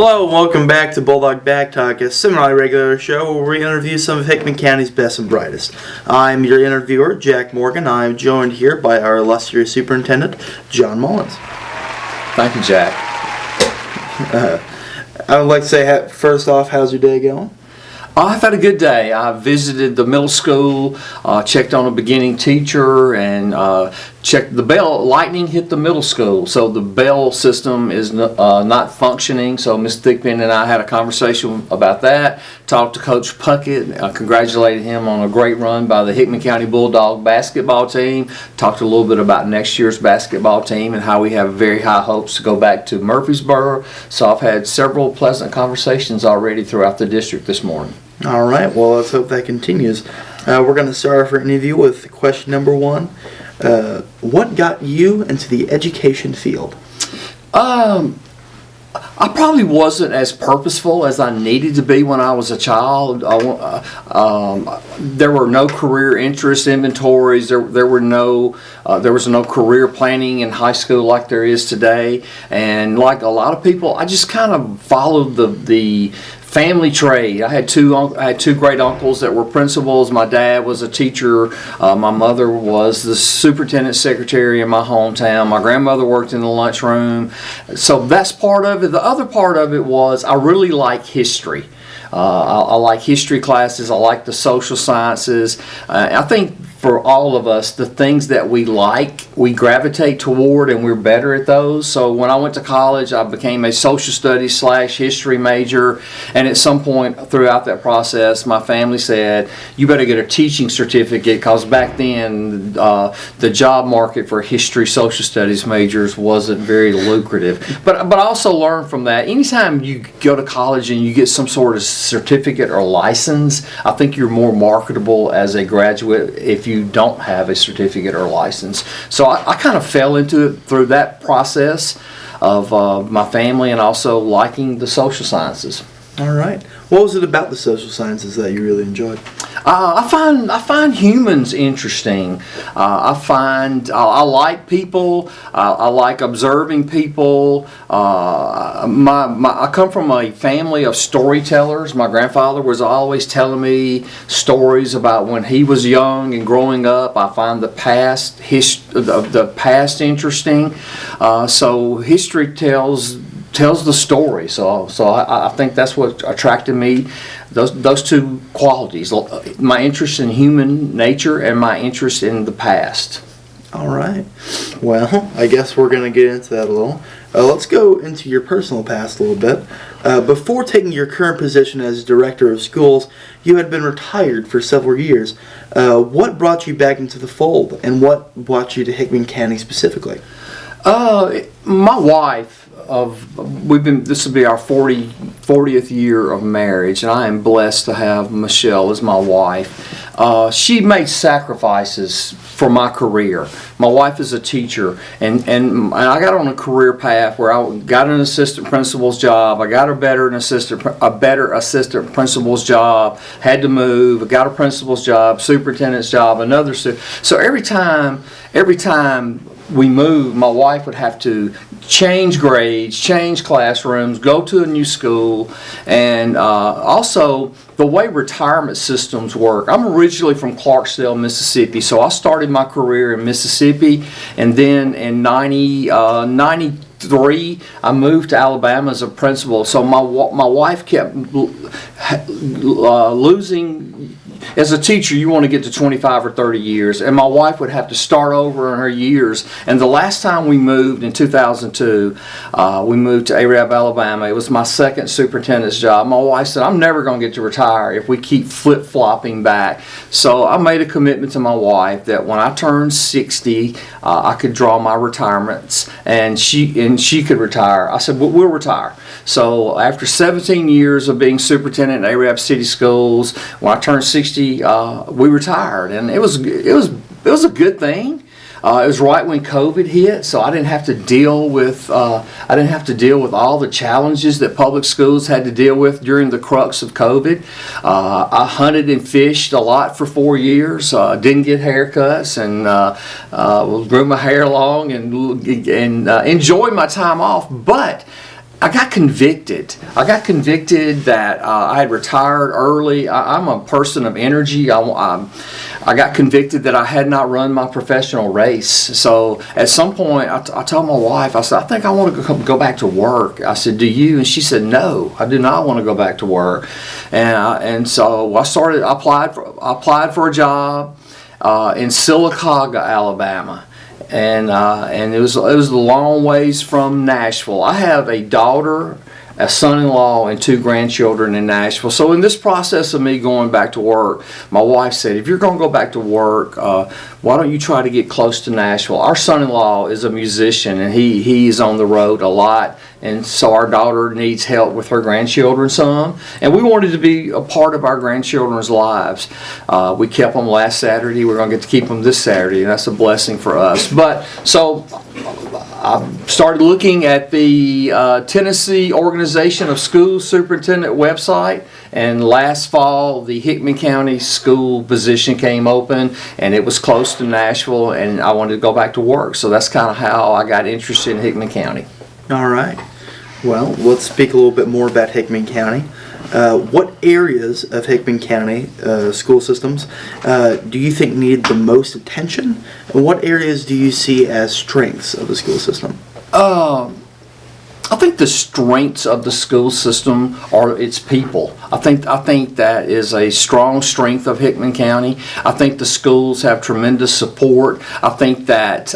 Hello and welcome back to Bulldog Back-Talk, a semi-regular show where we interview some of Hickman County's best and brightest. I'm your interviewer, Jack Morgan. I'm joined here by our illustrious superintendent, John Mullins. Thank you, Jack. I would like to say, first off, how's your day going? I've had a good day. I visited the middle school, checked on a beginning teacher, and checked the bell. Lightning hit the middle school, so the bell system is not functioning. So Ms. Hickman and I had a conversation about that. Talked to Coach Puckett, congratulated him on a great run by the Hickman County Bulldog basketball team. Talked a little bit about next year's basketball team and how we have very high hopes to go back to Murfreesboro. So I've had several pleasant conversations already throughout the district this morning. All right, well, let's hope that continues. We're going to start our interview with question number one. What got you into the education field? I probably wasn't as purposeful as I needed to be when I was a child. There were no career interest inventories. There was no career planning in high school like there is today. And like a lot of people, I just kind of followed the family trade. I had two great uncles that were principals. My dad was a teacher. My mother was the superintendent secretary in my hometown. My grandmother worked in the lunchroom. So that's part of it. The other part of it was I really like history. I like history classes. I like the social sciences. I think for all of us, the things that we like, we gravitate toward, and we're better at those. So when I went to college, I became a social studies / history major, and at some point throughout that process, my family said, you better get a teaching certificate, because back then, the job market for history social studies majors wasn't very lucrative. But I also learned from that, anytime you go to college and you get some sort of certificate or license, I think you're more marketable as a graduate if you don't have a certificate or license. So I kind of fell into it through that process of my family and also liking the social sciences. All right. What was it about the social sciences that you really enjoyed? I find humans interesting. I like people. I like observing people. I come from a family of storytellers. My grandfather was always telling me stories about when he was young and growing up. I find the past interesting. So history tells the story. So I think that's what attracted me, those two qualities, my interest in human nature and my interest in the past. All right. Well, I guess we're going to get into that a little. Let's go into your personal past a little bit. Before taking your current position as director of schools, you had been retired for several years. What brought you back into the fold, and what brought you to Hickman County specifically? My wife. This will be our 40th year of marriage, and I am blessed to have Michelle as my wife. She made sacrifices for my career. My wife is a teacher, and I got on a career path where I got an assistant principal's job. I got a better assistant principal's job. Had to move. I got a principal's job, superintendent's job, another. So every time we moved, my wife would have to change grades, change classrooms, go to a new school, and also the way retirement systems work. I'm originally from Clarksdale, Mississippi, so I started my career in Mississippi, and then in 93 I moved to Alabama as a principal. So my wife kept losing. As a teacher, you want to get to 25 or 30 years, and my wife would have to start over in her years. And the last time we moved in 2002, we moved to Arab, Alabama. It was my second superintendent's job. My wife said, I'm never going to get to retire if we keep flip-flopping back. So I made a commitment to my wife that when I turned 60, I could draw my retirements, and she could retire. I said, well, we'll retire. So after 17 years of being superintendent in Arab City Schools, when I turned 60, we retired, and it was a good thing. It was right when COVID hit, so I didn't have to deal with all the challenges that public schools had to deal with during the crux of COVID. I hunted and fished a lot for 4 years. Didn't get haircuts, and grew my hair long and enjoyed my time off. But I got convicted. I got convicted that I had retired early. I'm a person of energy. I got convicted that I had not run my professional race. So at some point, I told my wife, I said, I think I want to go back to work. I said, do you? And she said, no, I do not want to go back to work. And so I applied for a job in Sylacauga, Alabama. And it was a long ways from Nashville. I have a daughter, a son-in-law, and 2 grandchildren in Nashville. So in this process of me going back to work, my wife said, if you're going to go back to work, why don't you try to get close to Nashville? Our son-in-law is a musician, and he is on the road a lot. And so our daughter needs help with her grandchildren some. And we wanted to be a part of our grandchildren's lives. We kept them last Saturday. We're going to get to keep them this Saturday, and that's a blessing for us. But so I started looking at the Tennessee Organization of School Superintendent website. And last fall, the Hickman County school position came open, and it was close to Nashville, and I wanted to go back to work. So that's kind of how I got interested in Hickman County. All right. Well, let's speak a little bit more about Hickman County. What areas of Hickman County school systems do you think need the most attention, and what areas do you see as strengths of the school system? I think the strengths of the school system are its people. I think that is a strong strength of Hickman County. I think the schools have tremendous support. I think that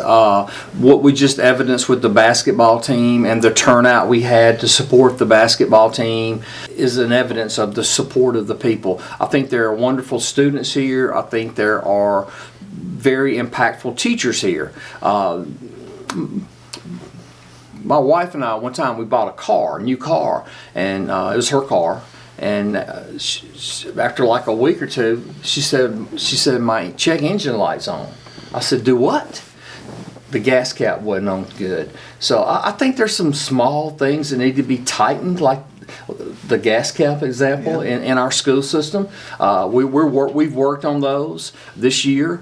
what we just evidenced with the basketball team and the turnout we had to support the basketball team is an evidence of the support of the people. I think there are wonderful students here. I think there are very impactful teachers here. My wife and I, one time, we bought a new car, and it was her car. And after like a week or two, she said, my check engine light's on. I said, do what? The gas cap wasn't on good. So I think there's some small things that need to be tightened, like the gas cap example in our school system. We've worked on those this year.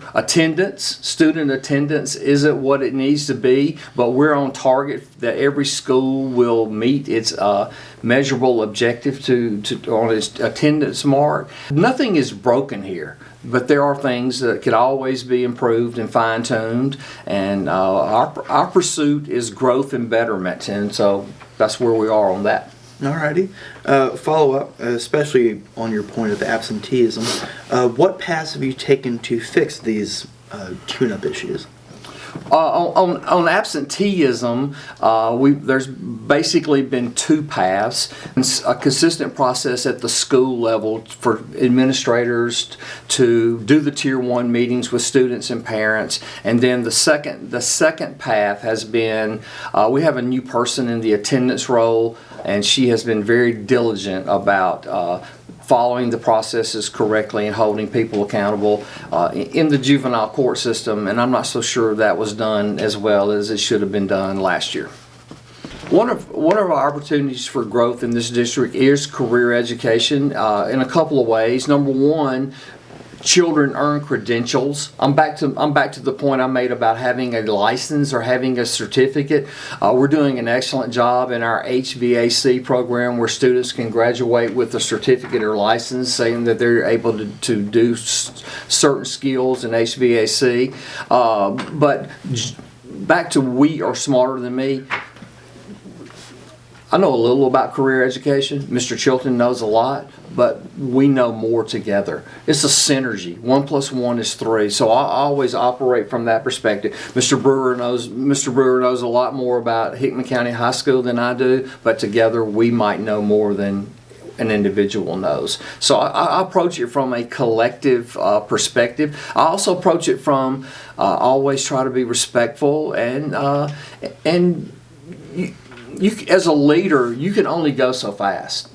Student attendance isn't what it needs to be, but we're on target that every school will meet its measurable objective on its attendance mark. Nothing is broken here, but there are things that could always be improved and fine-tuned, and our pursuit is growth and betterment, and so that's where we are on that. Alrighty. Follow up, especially on your point of absenteeism. What paths have you taken to fix these tune-up issues? On absenteeism, there's basically been 2 paths. A consistent process at the school level for administrators to do the Tier 1 meetings with students and parents. And then the second path has been, we have a new person in the attendance role, and she has been very diligent about following the processes correctly and holding people accountable in the juvenile court system, and I'm not so sure that was done as well as it should have been done last year. One of our opportunities for growth in this district is career education in a couple of ways. Number one, children earn credentials. I'm back to the point I made about having a license or having a certificate. We're doing an excellent job in our HVAC program where students can graduate with a certificate or license saying that they're able to do certain skills in HVAC. But back to we are smarter than me. I know a little about career education. Mr. Chilton knows a lot, but we know more together. It's a synergy. 1 + 1 is 3. So I always operate from that perspective. Mr. Brewer knows a lot more about Hickman County High School than I do, but together we might know more than an individual knows. So I approach it from a collective perspective. I also approach it from always try to be respectful and you, as a leader, you can only go so fast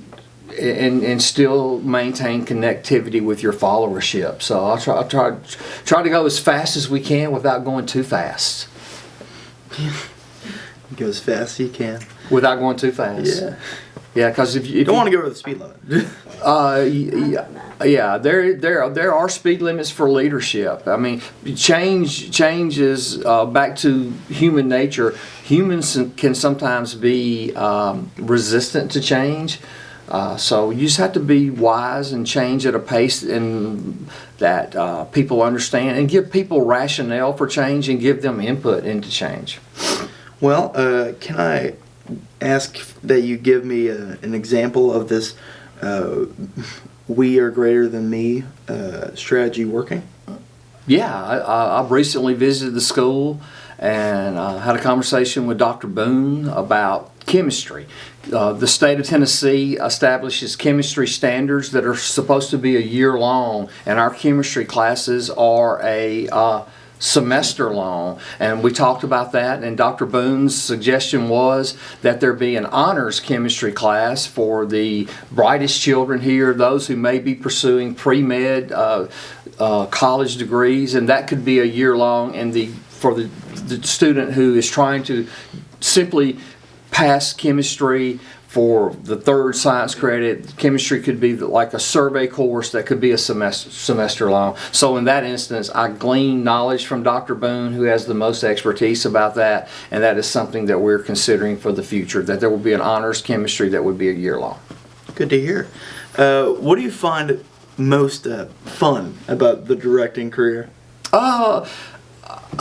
and still maintain connectivity with your followership. So I'll try to go as fast as we can without going too fast. Go as fast as you can. Without going too fast. Yeah, because if you don't want to go over the speed limit. There are speed limits for leadership. I mean, change is back to human nature. humans can sometimes be resistant to change. So you just have to be wise and change at a pace that people understand, and give people rationale for change and give them input into change. Well, can I ask that you give me an example of this we are greater than me strategy working? Yeah, I've recently visited the school and had a conversation with Dr. Boone about chemistry. The state of Tennessee establishes chemistry standards that are supposed to be a year long, and our chemistry classes are a semester long, and we talked about that, and Dr. Boone's suggestion was that there be an honors chemistry class for the brightest children here, those who may be pursuing pre-med college degrees, and that could be a year long, and for the student who is trying to simply pass chemistry for the third science credit, chemistry could be like a survey course that could be a semester long. So in that instance, I gleaned knowledge from Dr. Boone, who has the most expertise about that, and that is something that we're considering for the future, that there will be an honors chemistry that would be a year long. Good to hear. What do you find most fun about the directing career?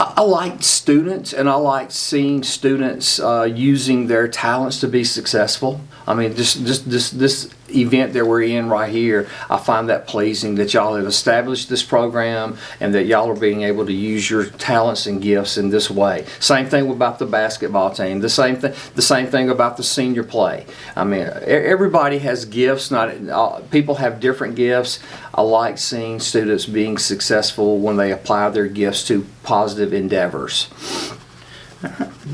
I like students, and I like seeing students using their talents to be successful. I mean, this event that we're in right here, I find that pleasing that y'all have established this program and that y'all are being able to use your talents and gifts in this way. Same thing about the basketball team. The same thing about the senior play. I mean, everybody has gifts. People have different gifts. I like seeing students being successful when they apply their gifts to positive endeavors.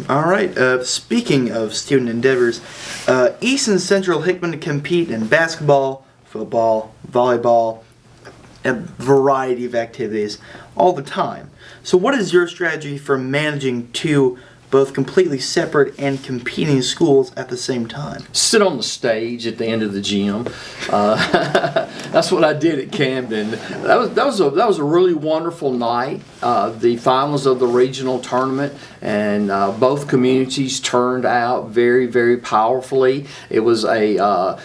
All right. Speaking of student endeavors, East and Central Hickman compete in basketball, football, volleyball, a variety of activities all the time. So what is your strategy for managing two both completely separate and competing schools at the same time? Sit on the stage at the end of the gym. That's what I did at Camden. That was a really wonderful night. The finals of the regional tournament, and both communities turned out very, very powerfully. It was a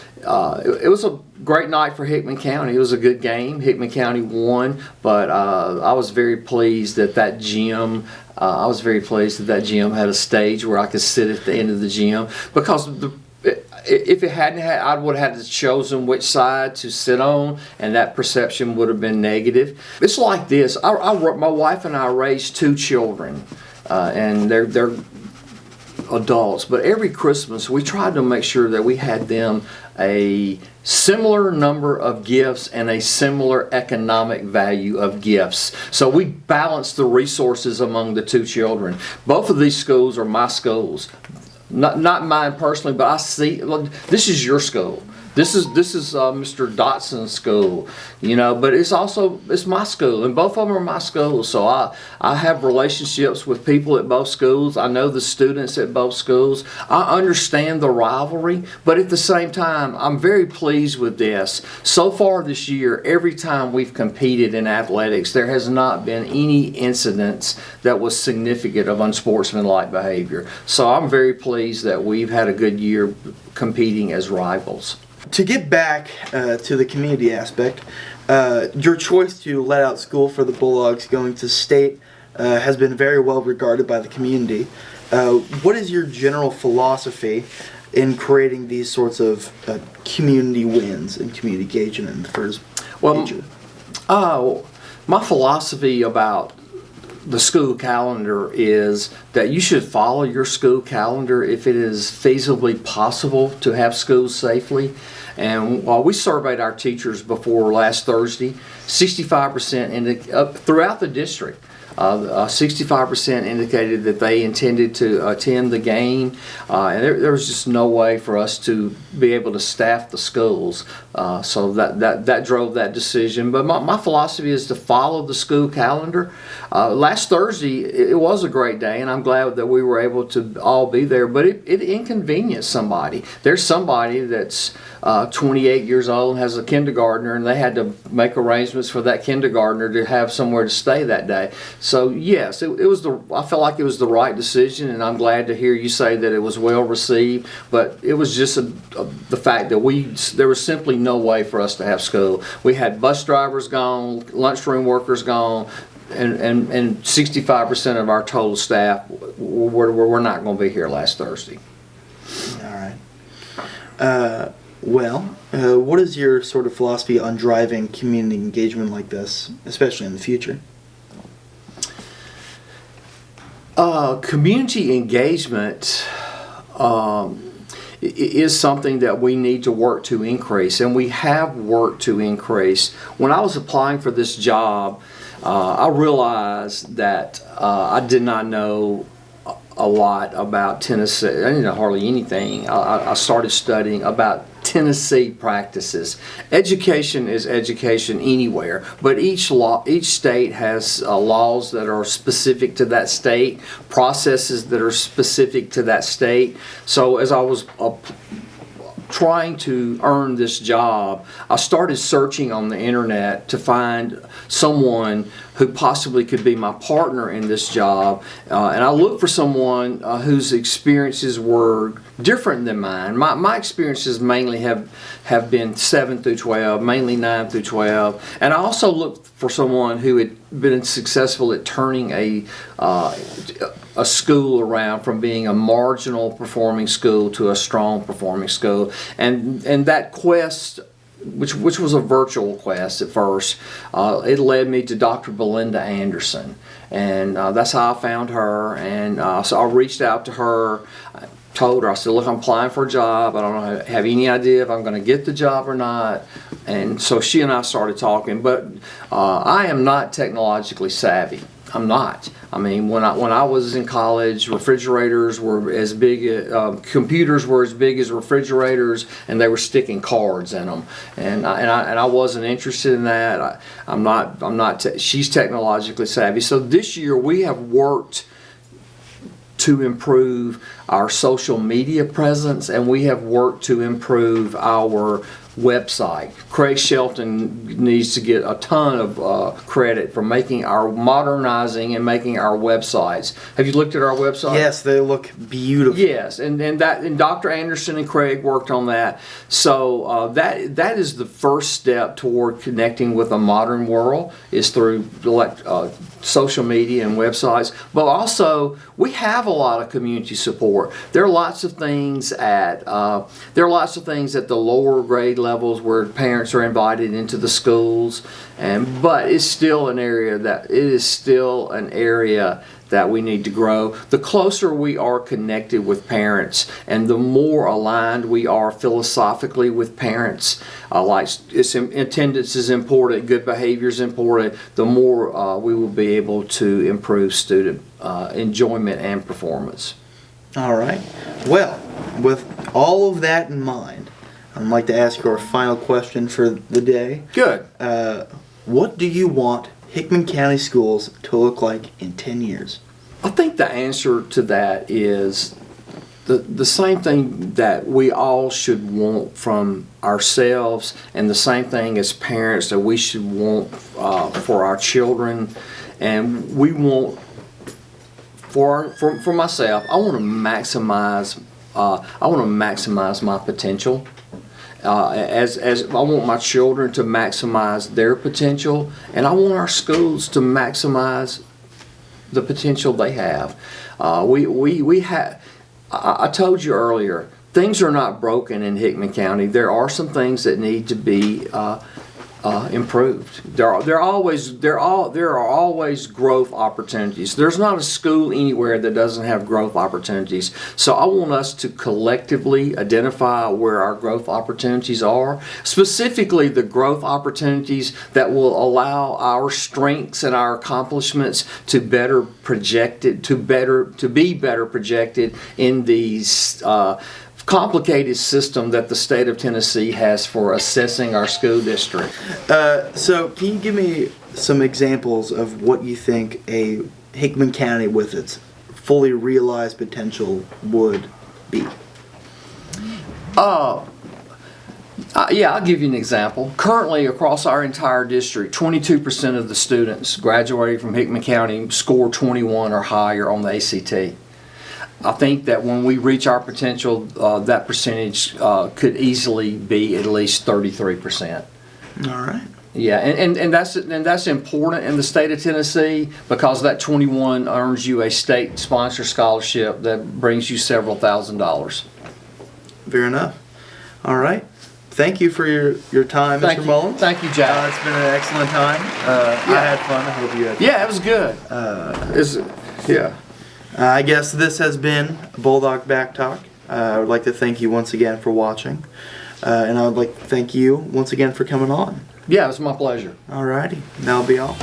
great night for Hickman County. It was a good game. Hickman County won, but I was very pleased that that gym. I was very pleased that that gym had a stage where I could sit at the end of the gym, because if it hadn't had, I would have had to chosen which side to sit on, and that perception would have been negative. It's like this. My wife and I raised two children, and they're adults, but every Christmas we tried to make sure that we had them a similar number of gifts and a similar economic value of gifts. So we balanced the resources among the two children. Both of these schools are my schools. Not mine personally, but I see, this is your school. This is Mr. Dotson's school, but it's my school, and both of them are my schools. So I have relationships with people at both schools. I know the students at both schools. I understand the rivalry, but at the same time, I'm very pleased with this. So far this year, every time we've competed in athletics, there has not been any incidents that was significant of unsportsmanlike behavior. So I'm very pleased that we've had a good year competing as rivals. To get back to the community aspect, your choice to let out school for the Bulldogs going to state has been very well regarded by the community. What is your general philosophy in creating these sorts of community wins and community engagement in the first region? My philosophy about the school calendar is that you should follow your school calendar if it is feasibly possible to have schools safely. And while we surveyed our teachers before last Thursday, 65% throughout the district, 65% indicated that they intended to attend the game, and there was just no way for us to be able to staff the schools, so that drove that decision. But my philosophy is to follow the school calendar. Last Thursday, it was a great day, and I'm glad that we were able to all be there, but it inconvenienced somebody. There's somebody that's 28 years old, has a kindergartner, and they had to make arrangements for that kindergartner to have somewhere to stay that day. So yes, it was I felt like it was the right decision, and I'm glad to hear you say that it was well received. But it was just the fact that there was simply no way for us to have school. We had bus drivers gone, lunchroom workers gone, and 65% of our total staff were not going to be here last Thursday. All right. What is your sort of philosophy on driving community engagement like this, especially in the future? Community engagement is something that we need to work to increase, and we have worked to increase. When I was applying for this job, I realized that I did not know a lot about Tennessee. I didn't know hardly anything. I started studying about Tennessee practices. Education is education anywhere, but each state has laws that are specific to that state, processes that are specific to that state. So as I was trying to earn this job, I started searching on the internet to find someone who possibly could be my partner in this job, and I looked for someone whose experiences were different than mine. My experiences mainly have been 7 through 12, mainly 9 through 12, and I also looked for someone who had been successful at turning a school around from being a marginal performing school to a strong performing school, and that quest, which was a virtual quest at first, it led me to Dr. Belinda Anderson, and that's how I found her. And so I reached out to her, told her, I said, look, I'm applying for a job, I don't have any idea if I'm going to get the job or not. And so she and I started talking, but I am not technologically savvy. I'm not. I mean, when I was in college, refrigerators were as big, computers were as big as refrigerators, and they were sticking cards in them, and I wasn't interested in that. I'm not. She's technologically savvy. So this year we have worked to improve our social media presence, and we have worked to improve our website. Craig Shelton needs to get a ton of credit for modernizing and making our websites. Have you looked at our website? Yes, they look beautiful. Yes, and Dr. Anderson and Craig worked on that. So that is the first step toward connecting with a modern world, is through social media and websites. But also, we have a lot of community support. There are lots of things at the lower grade levels where parents are invited into the schools, but it's still an area that we need to grow. The closer we are connected with parents, and the more aligned we are philosophically with parents, like attendance is important, good behavior is important, the more we will be able to improve student enjoyment and performance. All right. Well, with all of that in mind, I'd like to ask you our final question for the day. Good. What do you want Hickman County Schools to look like in 10 years? I think the answer to that is the same thing that we all should want from ourselves, and the same thing as parents that we should want for our children. And we want, for myself, I want to maximize my potential. As I want my children to maximize their potential, and I want our schools to maximize the potential they have. We have. I told you earlier, things are not broken in Hickman County. There are some things that need to be improved. There are always growth opportunities. There's not a school anywhere that doesn't have growth opportunities. So I want us to collectively identify where our growth opportunities are, specifically the growth opportunities that will allow our strengths and our accomplishments to be better projected in these complicated system that the state of Tennessee has for assessing our school district. So can you give me some examples of what you think a Hickman County with its fully realized potential would be? Yeah, I'll give you an example. Currently, across our entire district, 22% of the students graduating from Hickman County score 21 or higher on the ACT. I think that when we reach our potential, that percentage could easily be at least 33%. All right. Yeah, and that's important in the state of Tennessee, because that 21 earns you a state-sponsored scholarship that brings you several $1,000s. Fair enough. All right. Thank you for your time, Mr. Mullins. Thank you, Jack. It's been an excellent time. I had fun. I hope you had fun. Yeah, it was good. Yeah. I guess this has been Bulldog Back-Talk. I would like to thank you once again for watching. And I would like to thank you once again for coming on. Yeah, it was my pleasure. All righty. That'll be all.